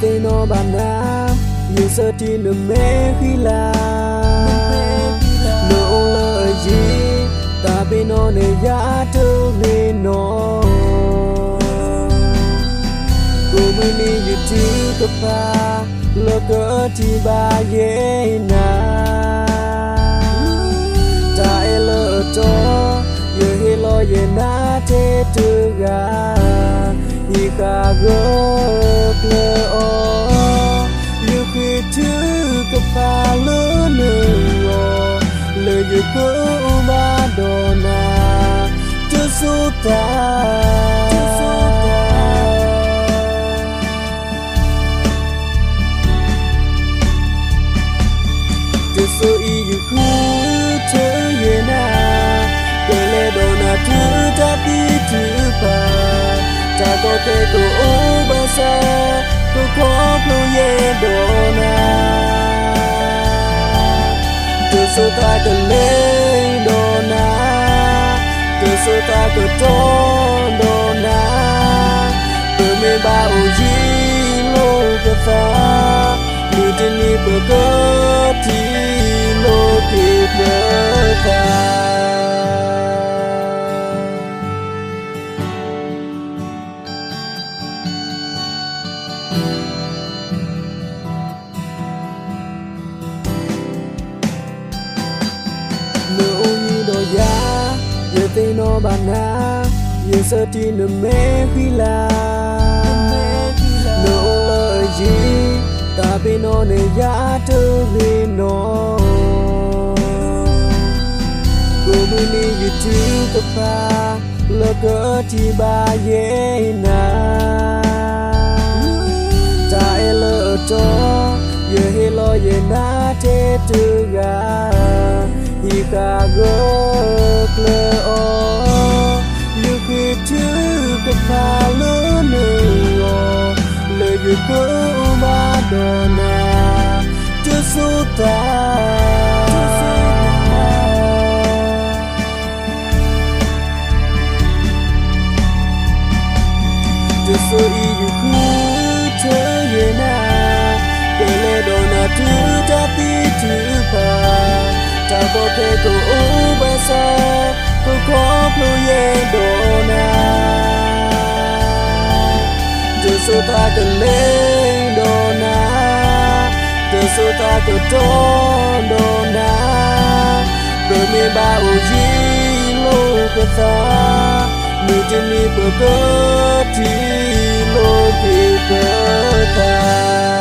tê nó bàn na yêu sơ ti nửa mê khi là nỗ lời gì ta bên nó để giá trở về nó cô mới đi như chữ cấp ba lỡ cỡ chỉ ba ghế na tại lỡ cho giờ hi lo về na thế tư gà hi cả gớp lỡ o như khi chữ cấp ba lỡ nửa lời như cỡ ba đồ na chưa số ta so y như khu chớ ye na kể lệ đồ na thứ ta tí thứ ba ta có thể cô ô ba sa cô khó lâu ye đồ na từ số ta cần lệ đồ na từ số ta cần trốn đồ na từ mê ba ô gì lô cơ pha như trên đi bờ cơ thì lô kịp bờ ta nụ như đồ giá giờ tay nó bàn na giờ sơ ti nửa mê khi là nụ lời gì ta bên nó để giá trở về nó cô mới đi như chữ cấp ba lỡ cỡ chỉ ba ghế na tại lỡ cho giờ hi lo về na thế tư gà hi cả gớp lỡ o như khi chữ cấp ba lỡ nửa lời như cỡ ba đồ na chưa số ta chưa số y như khu chớ ye na kể lệ đồ na thứ ta tí thứ ba ta có thể cô ô ba sa cô khó lâu ye đồ na từ số ta cần lên đồ na từ số ta cần trốn đồ na rồi mê ba ô gì lô cơ pha như trên đi bờ cơ thì lô kịp bờ ta